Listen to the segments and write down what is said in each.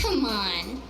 Come on.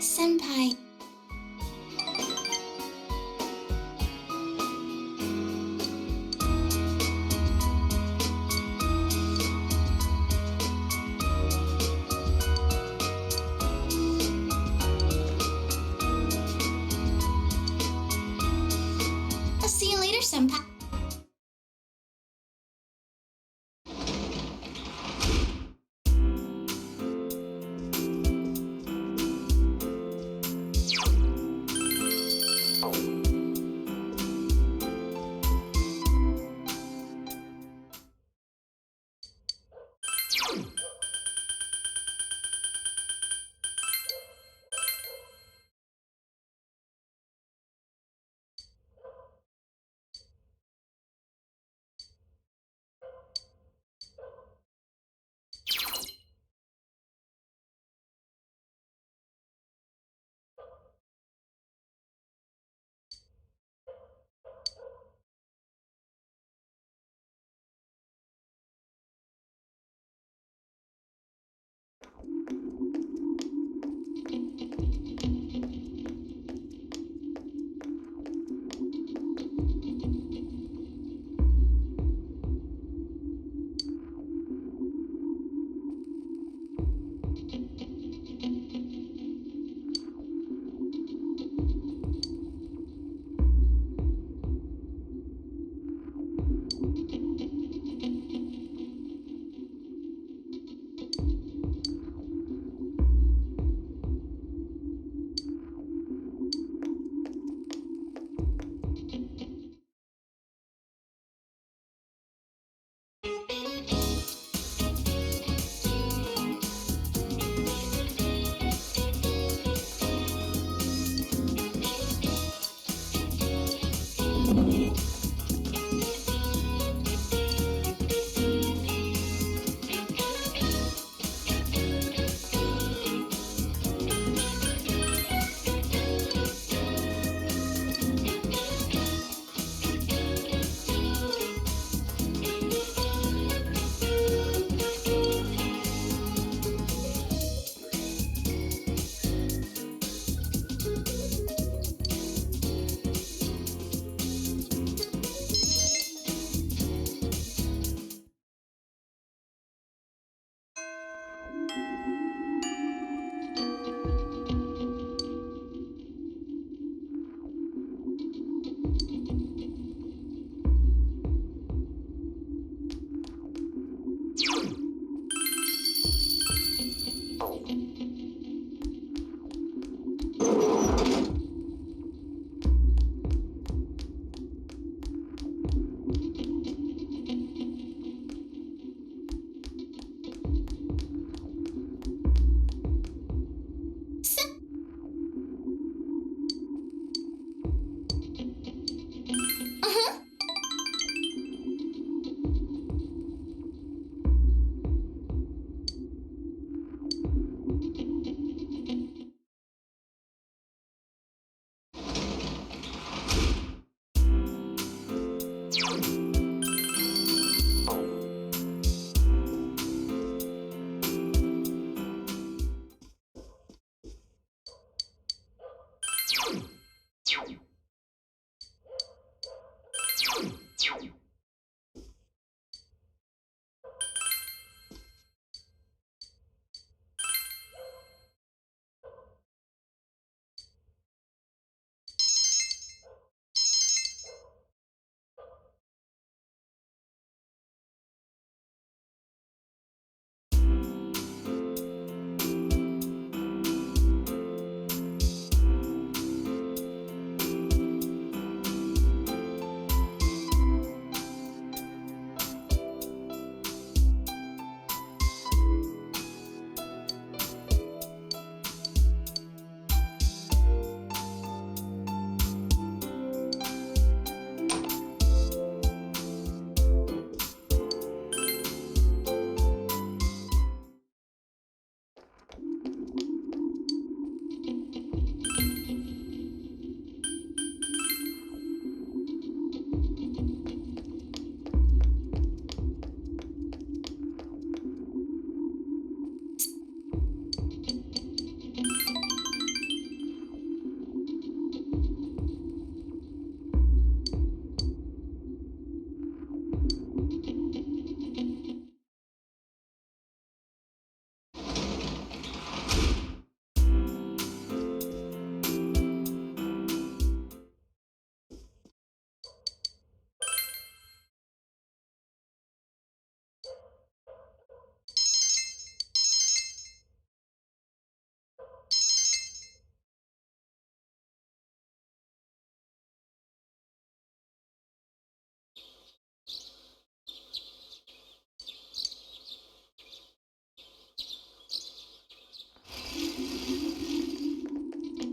Senpai. I'll see you later, Senpai. Uh-huh.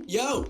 Yo!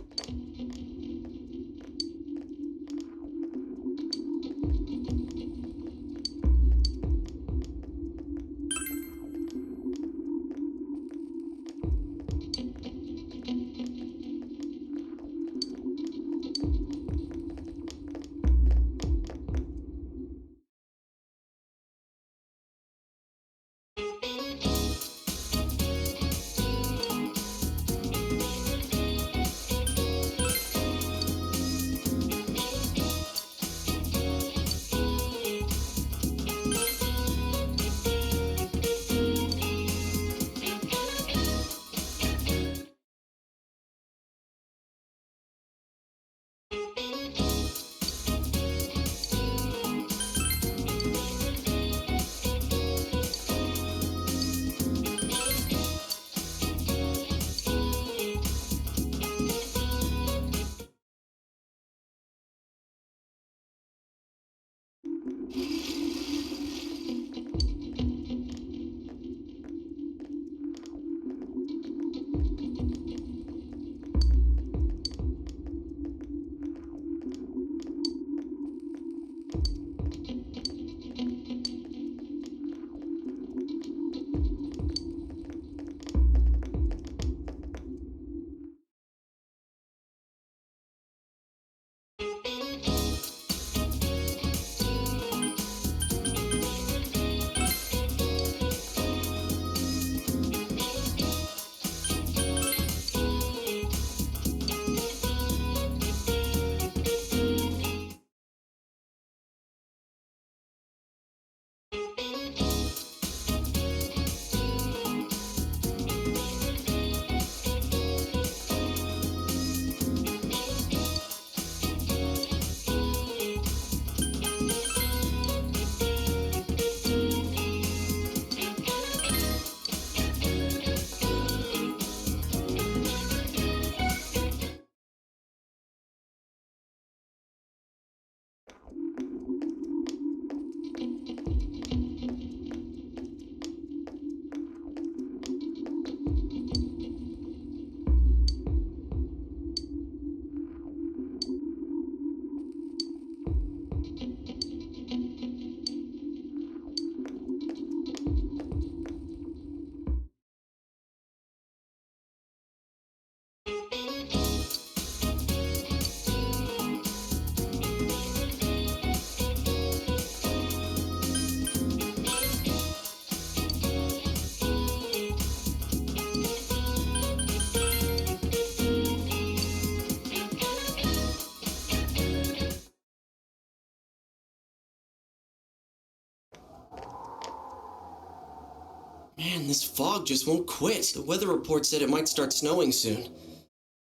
Man, this fog just won't quit. The weather report said it might start snowing soon.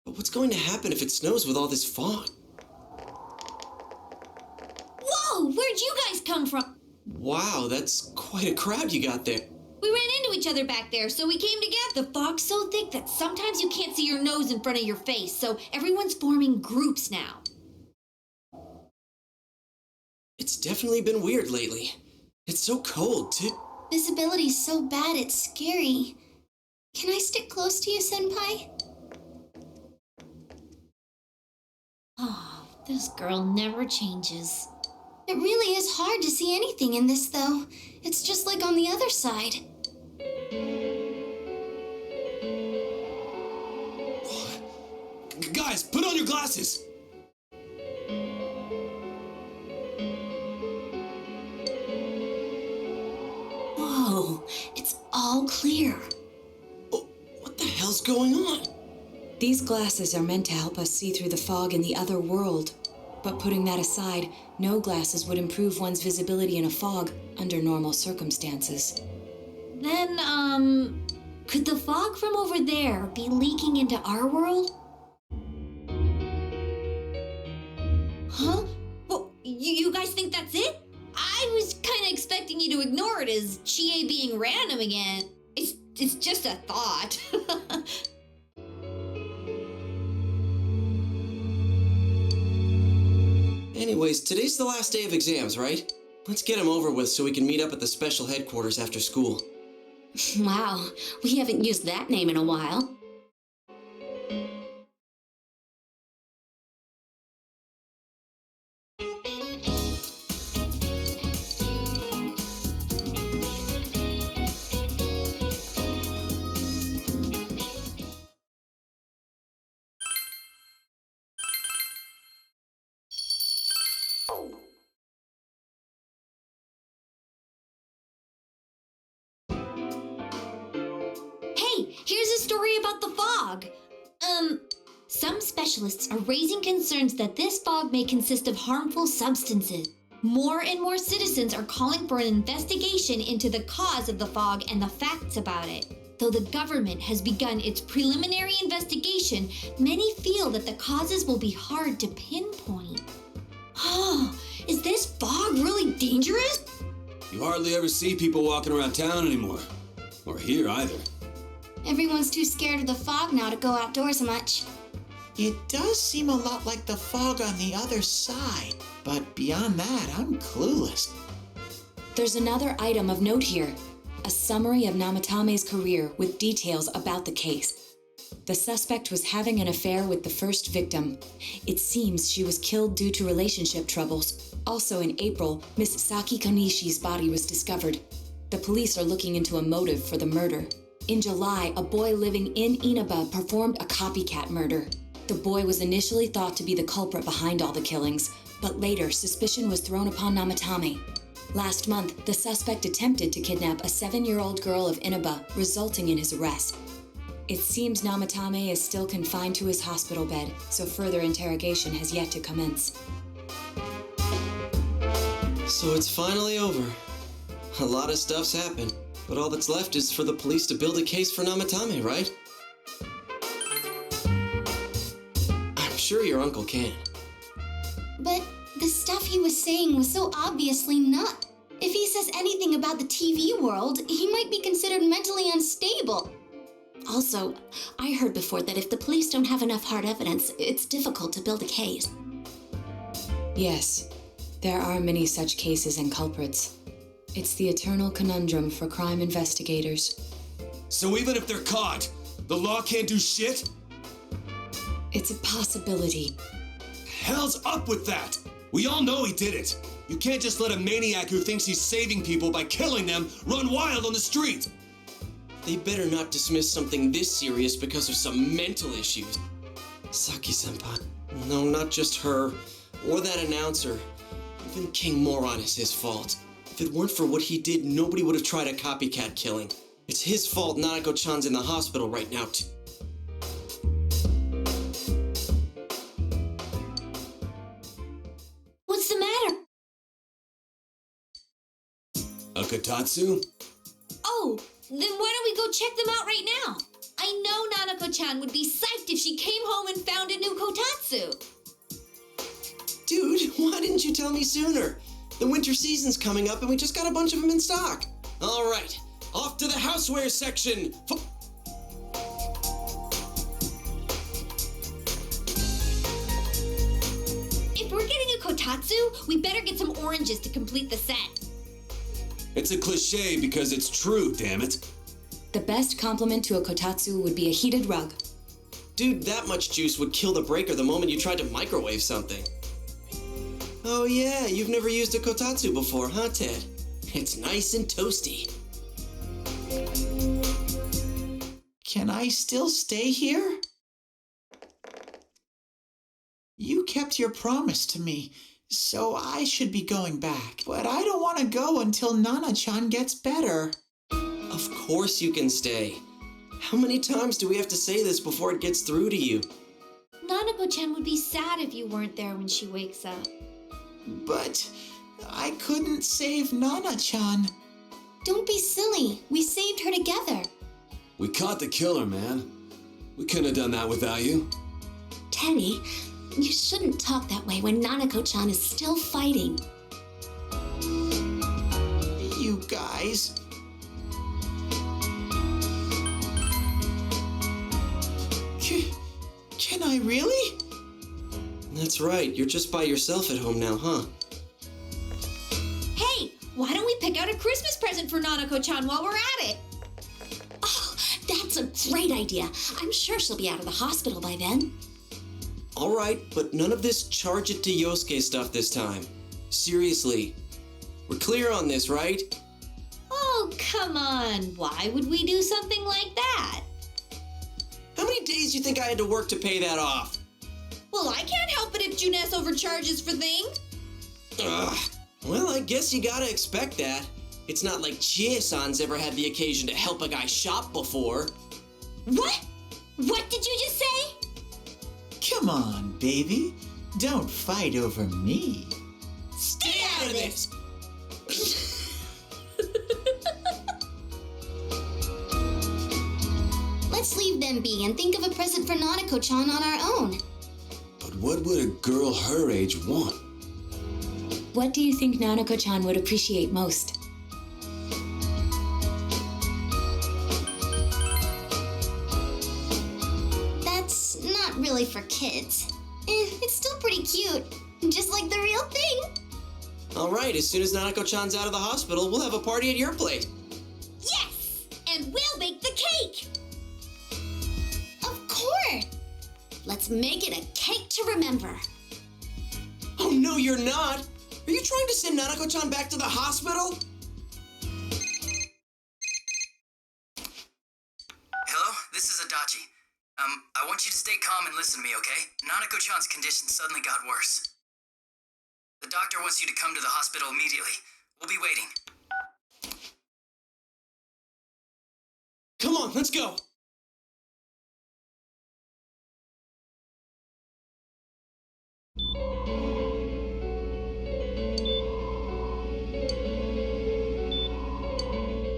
But what's going to happen if it snows with all this fog? Whoa, where'd you guys come from? Wow, that's quite a crowd you got there. We ran into each other back there, so we came together. The fog's so thick that sometimes you can't see your nose in front of your face, so everyone's forming groups now. It's definitely been weird lately. It's so cold, too. Visibility's so bad it's scary. Can I stick close to you, Senpai? Oh, this girl never changes. It really is hard to see anything in this, though. It's just like on the other side. Guys, put on your glasses! Whoa, it's all clear. Oh, what the hell's going on? These glasses are meant to help us see through the fog in the other world. But putting that aside, no glasses would improve one's visibility in a fog under normal circumstances. Then, could the fog from over there be leaking into our world? Huh? Well, you guys think that's it? I was kind of expecting you to ignore it as Chie being random again. It's just a thought. Anyways, today's the last day of exams, right? Let's get them over with so we can meet up at the special headquarters after school. Wow, we haven't used that name in a while. Hey, here's a story about the fog. Some specialists are raising concerns that this fog may consist of harmful substances. More and more citizens are calling for an investigation into the cause of the fog and the facts about it. Though the government has begun its preliminary investigation, many feel that the causes will be hard to pinpoint. Oh, is this fog really dangerous? You hardly ever see people walking around town anymore. Or here either. Everyone's too scared of the fog now to go outdoors much. It does seem a lot like the fog on the other side, but beyond that, I'm clueless. There's another item of note here. A summary of Namatame's career with details about the case. The suspect was having an affair with the first victim. It seems she was killed due to relationship troubles. Also in April, Miss Saki Konishi's body was discovered. The police are looking into a motive for the murder. In July, a boy living in Inaba performed a copycat murder. The boy was initially thought to be the culprit behind all the killings, but later suspicion was thrown upon Namatame. Last month, the suspect attempted to kidnap a 7-year-old girl of Inaba, resulting in his arrest. It seems Namatame is still confined to his hospital bed, so further interrogation has yet to commence. So it's finally over. A lot of stuff's happened, but all that's left is for the police to build a case for Namatame, right? I'm sure your uncle can. But the stuff he was saying was so obviously not. If he says anything about the TV world, he might be considered mentally unstable. Also, I heard before that if the police don't have enough hard evidence, it's difficult to build a case. Yes, there are many such cases and culprits. It's the eternal conundrum for crime investigators. So even if they're caught, the law can't do shit? It's a possibility. Hell's up with that! We all know he did it. You can't just let a maniac who thinks he's saving people by killing them run wild on the street. They better not dismiss something this serious because of some mental issues. Saki-senpai. No, not just her. Or that announcer. Even King Moron is his fault. If it weren't for what he did, nobody would have tried a copycat killing. It's his fault Nanako-chan's in the hospital right now, too. What's the matter? A Katatsu? Oh, Then why don't we go check them out right now? I know Nanako-chan would be psyched if she came home and found a new kotatsu. Dude, why didn't you tell me sooner? The winter season's coming up and we just got a bunch of them in stock. All right, off to the houseware section. If we're getting a kotatsu, we better get some oranges to complete the set. It's a cliche because it's true, damn it. The best compliment to a kotatsu would be a heated rug. Dude, that much juice would kill the breaker the moment you tried to microwave something. Oh yeah, you've never used a kotatsu before, huh, Ted? It's nice and toasty. Can I still stay here? You kept your promise to me, so I should be going back. But I don't want to go until Nana-chan gets better. Of course you can stay. How many times do we have to say this before it gets through to you? Nanako-chan would be sad if you weren't there when she wakes up. But I couldn't save Nana-chan. Don't be silly. We saved her together. We caught the killer, man. We couldn't have done that without you. Teddy, you shouldn't talk that way when Nanako-chan is still fighting. You guys. Can I really? That's right, you're just by yourself at home now, huh? Hey, why don't we pick out a Christmas present for Nanako-chan while we're at it? Oh, that's a great idea. I'm sure she'll be out of the hospital by then. All right, but none of this charge it to Yosuke stuff this time. Seriously. We're clear on this, right? Oh, come on. Why would we do something like that? How many days do you think I had to work to pay that off? Well, I can't help it if Juness overcharges for things. Ugh. Well, I guess you gotta expect that. It's not like Chie-san's ever had the occasion to help a guy shop before. What? What did you just say? Come on, baby. Don't fight over me. Stay out of this! Let's leave them be and think of a present for Nanako-chan on our own. But what would a girl her age want? What do you think Nanako-chan would appreciate most? That's not really for kids. It's still pretty cute. Just like the real thing. All right, as soon as Nanako-chan's out of the hospital, we'll have a party at your place. Yes! And we'll bake the cake! Of course. Let's make it a cake to remember. Oh, no, you're not. Are you trying to send Nanako-chan back to the hospital? Hello, this is Adachi. I want you to stay calm and listen to me, okay? Nanako-chan's condition suddenly got worse. The doctor wants you to come to the hospital immediately. We'll be waiting. Come on, let's go.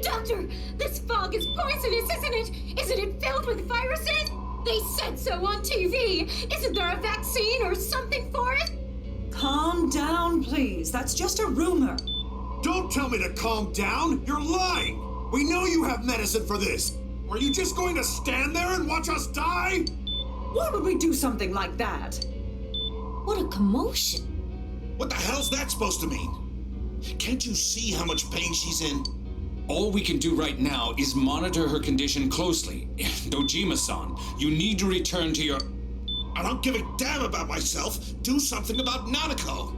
Doctor, this fog is poisonous, isn't it? Isn't it filled with viruses? They said so on TV. Isn't there a vaccine or something for it? Calm down, please. That's just a rumor. Don't tell me to calm down! You're lying! We know you have medicine for this! Are you just going to stand there and watch us die? Why would we do something like that? What a commotion. What the hell's that supposed to mean? Can't you see how much pain she's in? All we can do right now is monitor her condition closely. Dojima-san, you need to return to your... I don't give a damn about myself. Do something about Nanako.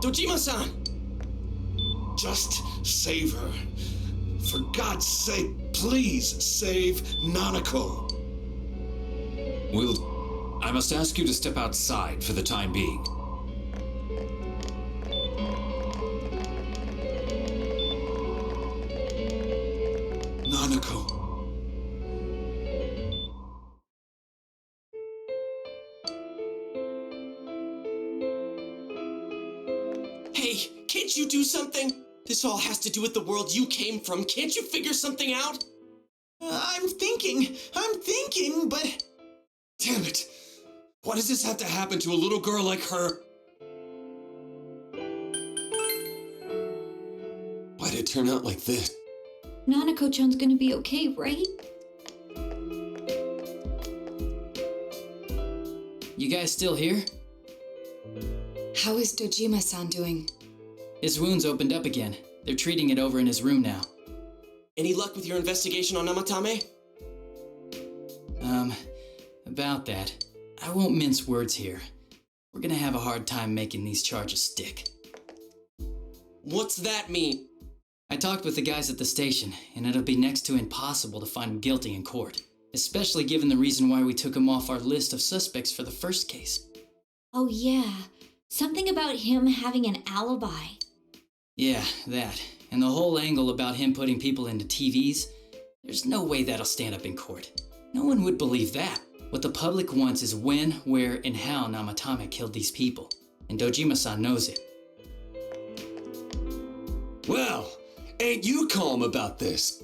Dojima-san! Just save her. For God's sake, please save Nanako. I must ask you to step outside for the time being. Nanako. Hey, can't you do something? This all has to do with the world you came from. Can't you figure something out? I'm thinking, but... Damn it! Why does this have to happen to a little girl like her? Why'd it turn out like this? Nanako-chan's gonna be okay, right? You guys still here? How is Dojima-san doing? His wound's opened up again. They're treating it over in his room now. Any luck with your investigation on Namatame? About that. I won't mince words here. We're gonna have a hard time making these charges stick. What's that mean? I talked with the guys at the station, and it'll be next to impossible to find him guilty in court. Especially given the reason why we took him off our list of suspects for the first case. Oh yeah, something about him having an alibi. Yeah, that. And the whole angle about him putting people into TVs. There's no way that'll stand up in court. No one would believe that. What the public wants is when, where, and how Namatame killed these people. And Dojima-san knows it. Well, ain't you calm about this?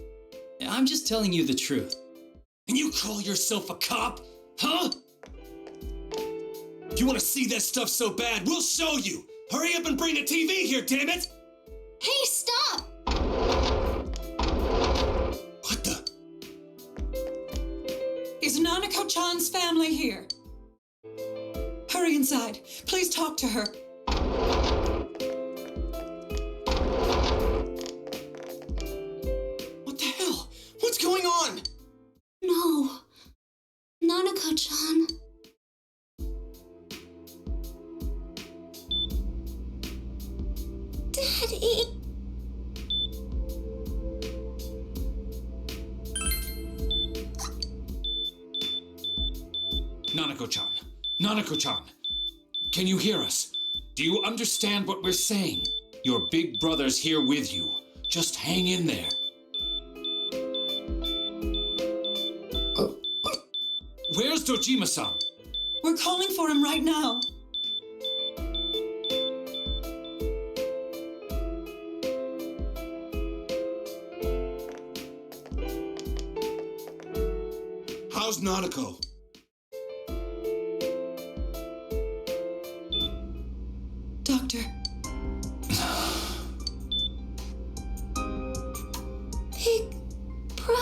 I'm just telling you the truth. And you call yourself a cop? Huh? You want to see that stuff so bad? We'll show you! Hurry up and bring the TV here, damn it! Hey, stop! What the? Is Nanako-chan's family here? Hurry inside. Please talk to her. What the hell? What's going on? No. Nanako-chan. Daddy. Nanako-chan. Nanako-chan. Can you hear us? Do you understand what we're saying? Your big brother's here with you. Just hang in there. Where's Dojima-san? We're calling for him right now. How's Nanako? Doctor. Big Bro.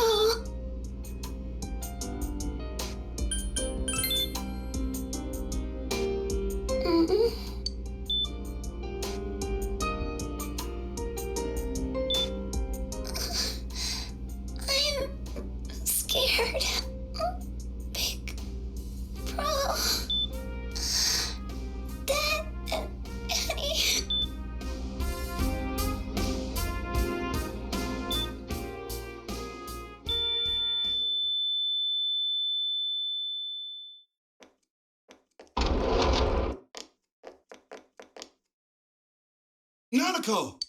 I'm scared. Big Bro. Dad and Annie. Nanako!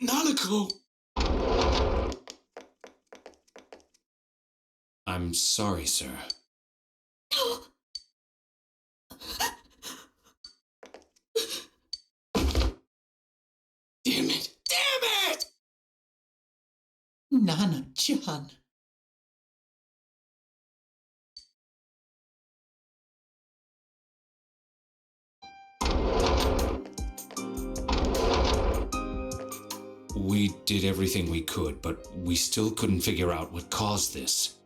Nanako! I'm sorry, sir. Damn it! Damn it! Nana-chan. We did everything we could, but we still couldn't figure out what caused this.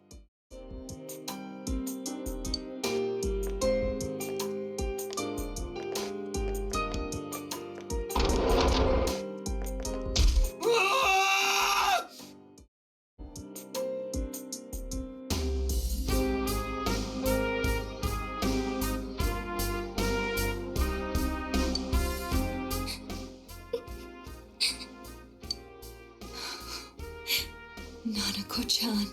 Ah! Nanako-chan.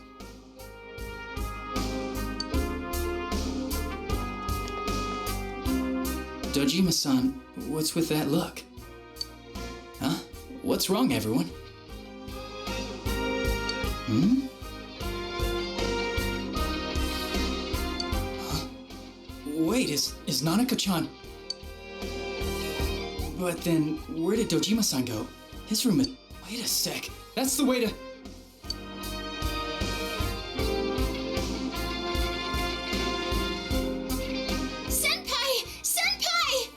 Dojima-san, what's with that look? Huh? What's wrong, everyone? Hmm? Huh? Wait, is Nanako-chan... But then, where did Dojima-san go? His room is... Wait a sec. That's the way to... Senpai! Senpai!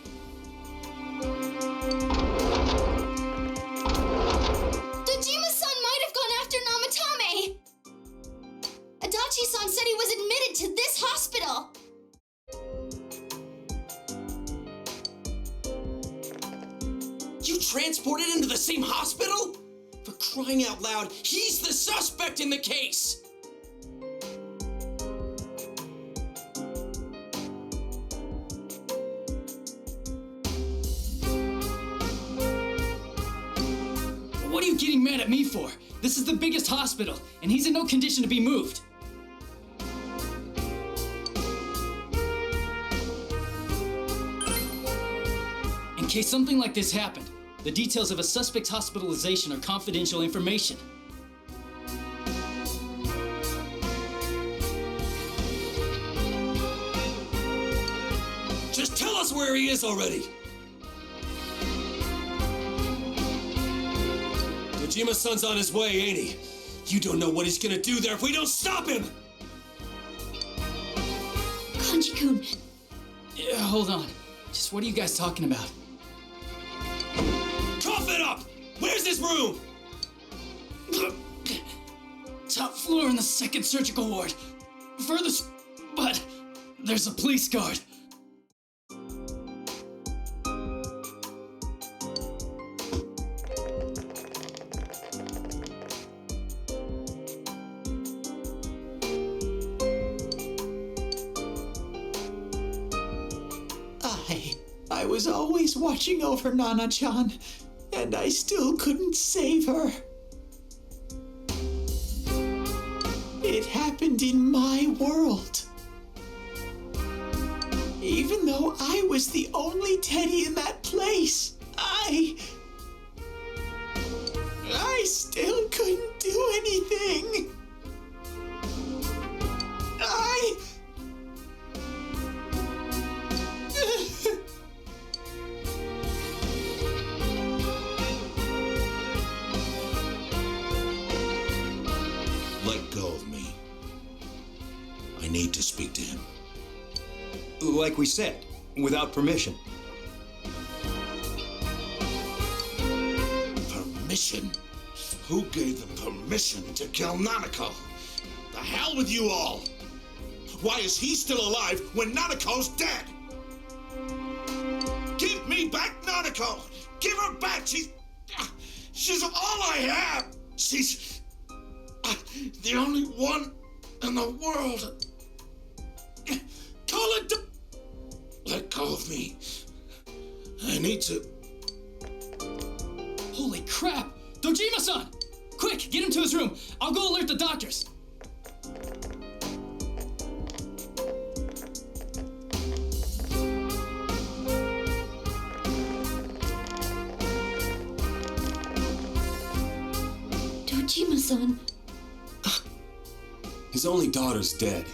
Dojima-san might have gone after Namatame! Adachi-san said he was admitted to this hospital! You transported him to the same hospital? For crying out loud, he's the suspect in the case! What are you getting mad at me for? This is the biggest hospital, and he's in no condition to be moved. In case something like this happened, the details of a suspect's hospitalization are confidential information. Just tell us where he is already! Dojima-san's on his way, ain't he? You don't know what he's gonna do there if we don't stop him! Kanji-kun, Yeah, hold on. Just what are you guys talking about? Cough it up! Where's his room? Top floor in the second surgical ward. Furthest, but there's a police guard. I was always watching over Nana-chan, and I still couldn't save her. It happened in my world. Even though I was the only Teddy in that place, I still couldn't do anything. Let go of me. I need to speak to him. Like we said, without permission. Permission? Who gave them permission to kill Nanako? The hell with you all! Why is he still alive when Nanako's dead? Give me back Nanako! Give her back! She's all I have! She's the only one in the world. Call it. Let go of me. I need to. Holy crap! Dojima-san! Quick, get him to his room. I'll go alert the doctors. Dojima-san. His only daughter's dead.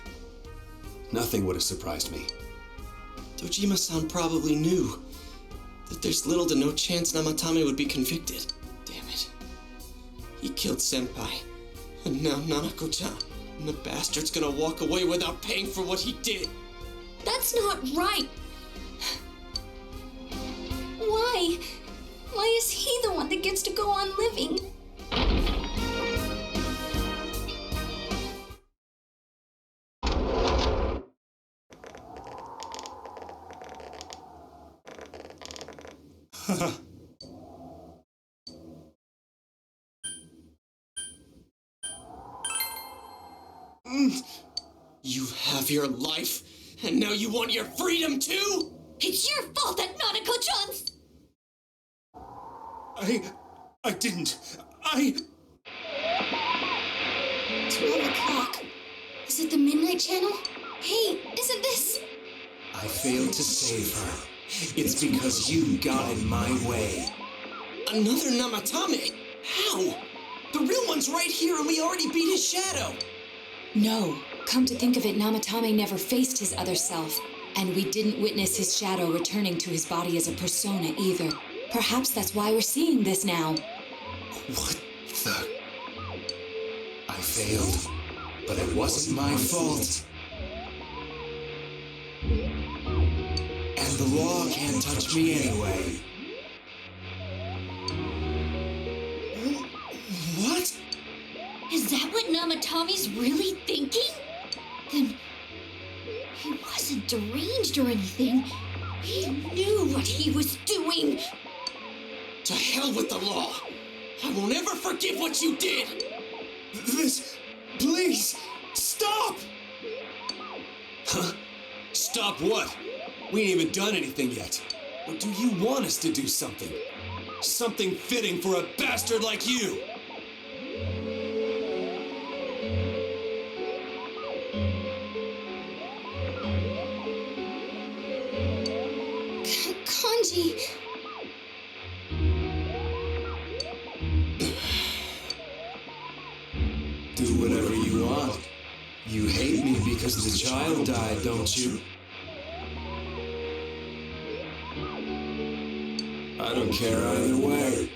Nothing would have surprised me. Dojima-san probably knew that there's little to no chance Namatame would be convicted. Damn it. He killed Senpai, and now Nanako-chan. And the bastard's gonna walk away without paying for what he did. That's not right. Why? Why is he the one that gets to go on living? You have your life, and now you want your freedom too? It's your fault that Nanako-chan's... I didn't. 12 o'clock. Is it the Midnight Channel? Hey, isn't this... I failed to save her. It's because you got in my way. Another Namatame? How? The real one's right here and we already beat his shadow. No, come to think of it, Namatame never faced his other self, and we didn't witness his shadow returning to his body as a persona either. Perhaps that's why we're seeing this now. What the? I failed, but it wasn't my fault. And the law can't touch me anyway. What? Is that what Namatomi's really thinking? Then he wasn't deranged or anything. He knew what he was doing. To hell with the law! I won't ever forgive what you did! This. Please! Stop! Huh? Stop what? We ain't even done anything yet. Or do you want us to do something? Something fitting for a bastard like you! Kanji. Do whatever you want. You hate me because the child died, don't you? I don't care either way.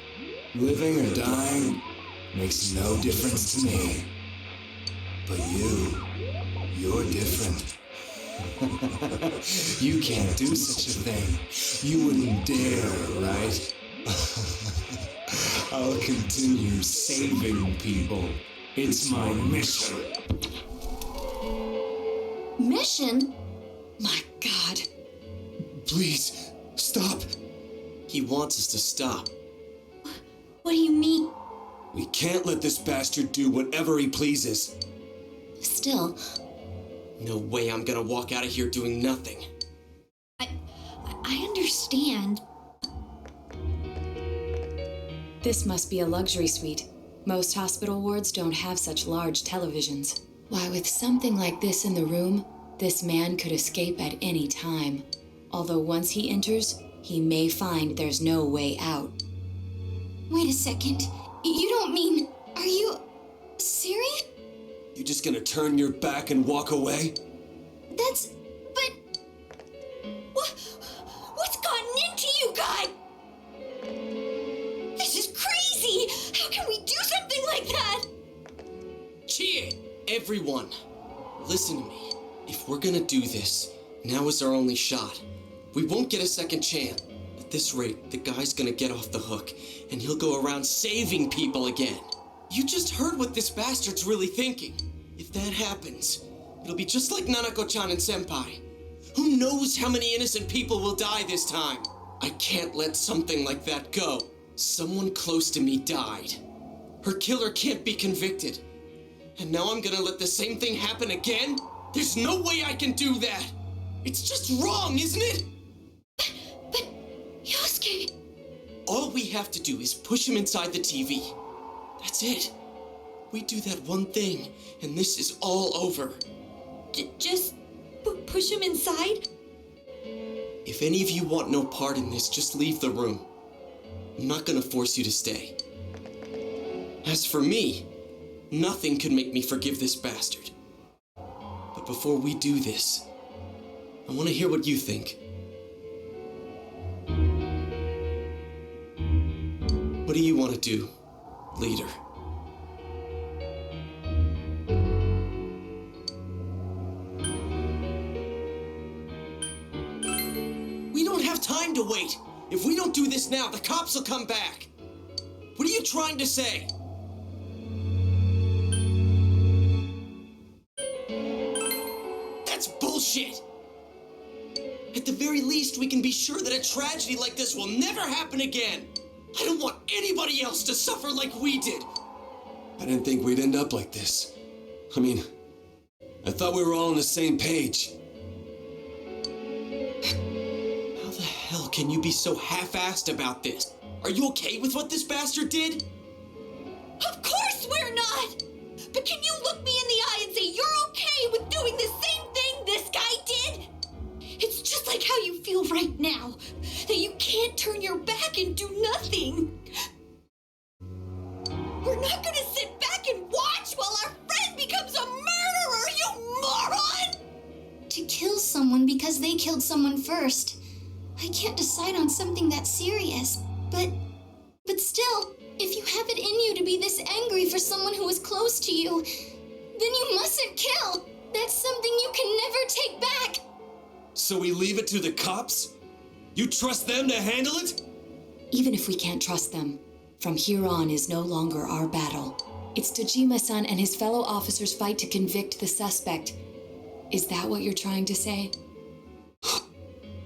Living or dying makes no difference to me. But you're different. You can't do such a thing. You wouldn't dare, right? I'll continue saving people. It's my mission. Mission? My God. Please, stop. He wants us to stop. What do you mean? We can't let this bastard do whatever he pleases. Still, No way I'm gonna walk out of here doing nothing. I understand. This must be a luxury suite. Most hospital wards don't have such large televisions. Why, with something like this in the room, this man could escape at any time. Although once he enters, he may find there's no way out. Wait a second. You don't mean... Are you... serious? You just gonna turn your back and walk away? That's... but... What's gotten into you, guy? This is crazy! How can we do something like that? Chie! Everyone, listen to me. If we're gonna do this, now is our only shot. We won't get a second chance. At this rate, the guy's gonna get off the hook, and he'll go around saving people again. You just heard what this bastard's really thinking. If that happens, it'll be just like Nanako-chan and Senpai. Who knows how many innocent people will die this time? I can't let something like that go. Someone close to me died. Her killer can't be convicted. And now I'm gonna let the same thing happen again? There's no way I can do that! It's just wrong, isn't it? But Yosuke... All we have to do is push him inside the TV. That's it. We do that one thing, and this is all over. Just push him inside? If any of you want no part in this, just leave the room. I'm not gonna force you to stay. As for me, nothing could make me forgive this bastard. But before we do this, I want to hear what you think. What do you want to do, leader? We don't have time to wait. If we don't do this now, the cops will come back. What are you trying to say? That's bullshit. At the very least, we can be sure that a tragedy like this will never happen again. I don't want anybody else to suffer like we did. I didn't think we'd end up like this. I mean, I thought we were all on the same page. How the hell can you be so half-assed about this? Are you okay with what this bastard did? Of course we're not! But can you look me in the eye and say you're okay with doing the same thing this guy did? It's just like how you feel right now, that you can't turn your back and do nothing. We're not gonna sit back and watch while our friend becomes a murderer, you moron! To kill someone because they killed someone first. I can't decide on something that serious. But still, if you have it in you to be this angry for someone who is close to you, then you mustn't kill. That's something you can never take back. So we leave it to the cops? You trust them to handle it? Even if we can't trust them, from here on is no longer our battle. It's Dojima-san and his fellow officers' fight to convict the suspect. Is that what you're trying to say?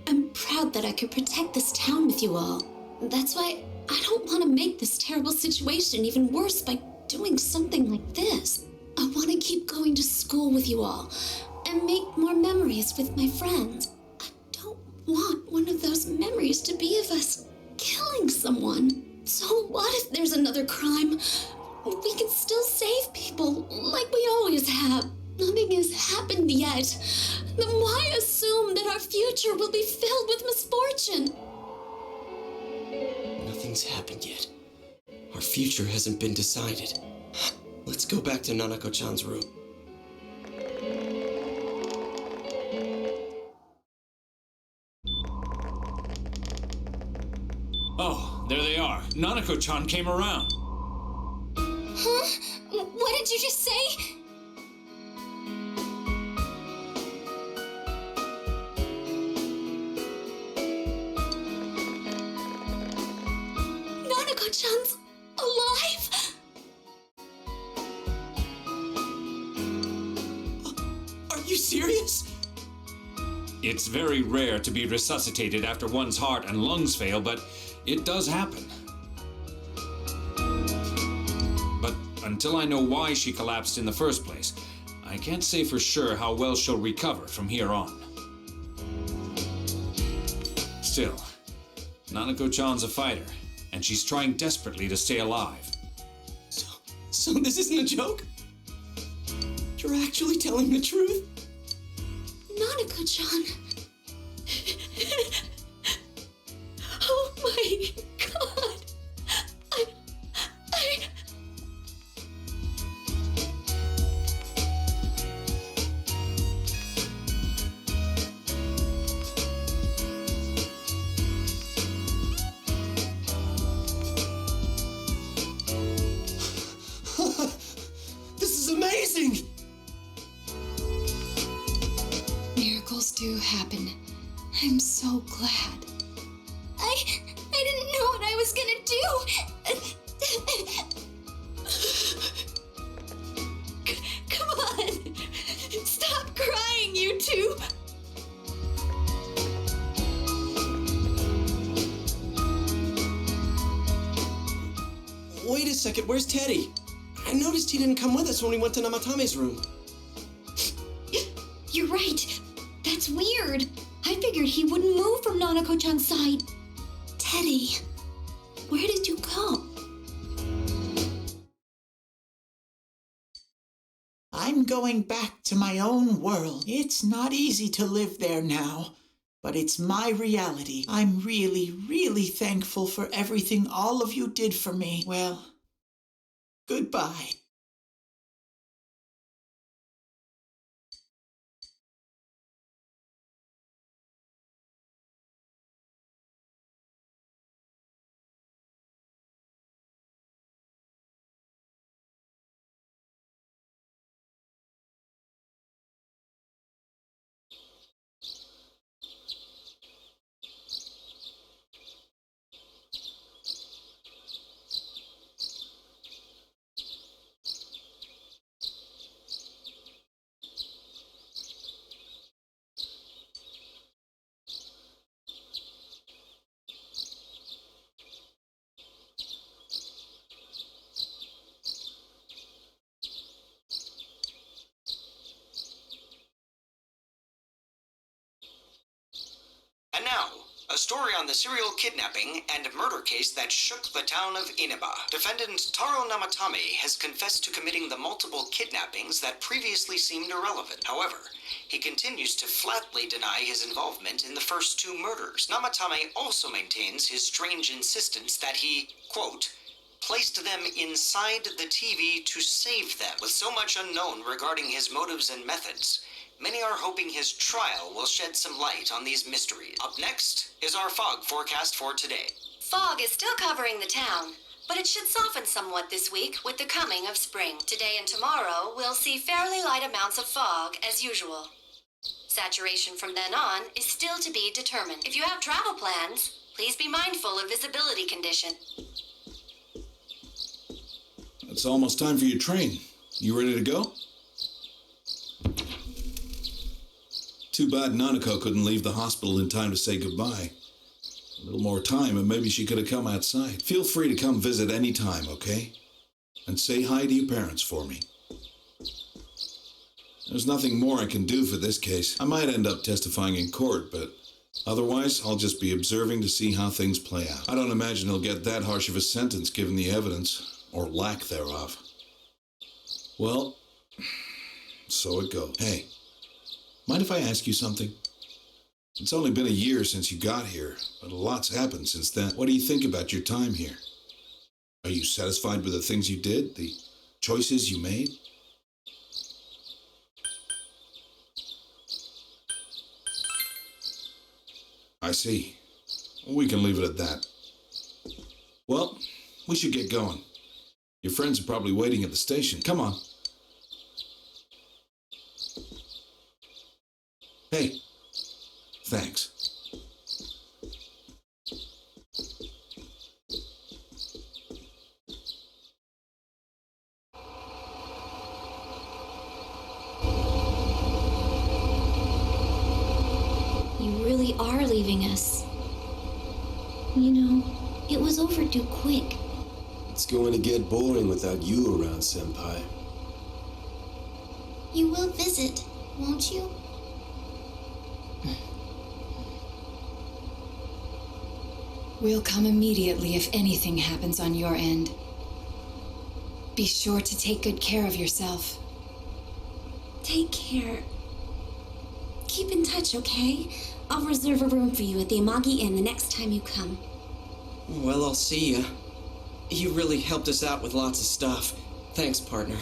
I'm proud that I could protect this town with you all. That's why I don't want to make this terrible situation even worse by doing something like this. I want to keep going to school with you all and make more memories with my friends. I don't want one of those memories to be of us killing someone. So what if there's another crime? We can still save people like we always have. Nothing has happened yet. Then why assume that our future will be filled with misfortune? Nothing's happened yet. Our future hasn't been decided. Let's go back to Nanako-chan's room. Oh, there they are. Nanako-chan came around. Huh? What did you just say? Nanako-chan's alive? Are you serious? It's very rare to be resuscitated after one's heart and lungs fail, but it does happen. But until I know why she collapsed in the first place, I can't say for sure how well she'll recover from here on. Still, Nanako-chan's a fighter, and she's trying desperately to stay alive. So this isn't a joke? You're actually telling the truth? Nanako-chan. Oh my god. I... This is amazing! Miracles do happen. I'm so glad. I didn't know what I was gonna do. Come on. Stop crying, you two. Wait a second, where's Teddy? I noticed he didn't come with us when we went to Namatame's room. You're right. That's weird. I figured he wouldn't move from Nanako-chan's side. Teddy, where did you go? I'm going back to my own world. It's not easy to live there now, but it's my reality. I'm really, really thankful for everything all of you did for me. Well, goodbye. And now, a story on the serial kidnapping and murder case that shook the town of Inaba. Defendant Taro Namatame has confessed to committing the multiple kidnappings that previously seemed irrelevant. However, he continues to flatly deny his involvement in the first two murders. Namatame also maintains his strange insistence that he, quote, placed them inside the TV to save them. With so much unknown regarding his motives and methods, many are hoping his trial will shed some light on these mysteries. Up next is our fog forecast for today. Fog is still covering the town, but it should soften somewhat this week with the coming of spring. Today and tomorrow, we'll see fairly light amounts of fog as usual. Saturation from then on is still to be determined. If you have travel plans, please be mindful of visibility condition. It's almost time for your train. You ready to go? Too bad Nanako couldn't leave the hospital in time to say goodbye. A little more time and maybe she could have come outside. Feel free to come visit any time, okay? And say hi to your parents for me. There's nothing more I can do for this case. I might end up testifying in court, but otherwise I'll just be observing to see how things play out. I don't imagine he'll get that harsh of a sentence given the evidence, or lack thereof. Well, so it goes. Hey, mind if I ask you something? It's only been a year since you got here, but a lot's happened since then. What do you think about your time here? Are you satisfied with the things you did, the choices you made? I see. We can leave it at that. Well, we should get going. Your friends are probably waiting at the station. Come on. Hey, thanks. You really are leaving us. You know, it was overdue quick. It's going to get boring without you around, Senpai. You will visit, won't you? We'll come immediately if anything happens on your end. Be sure to take good care of yourself. Take care. Keep in touch, okay? I'll reserve a room for you at the Amagi Inn the next time you come. Well, I'll see ya. You really helped us out with lots of stuff. Thanks, partner.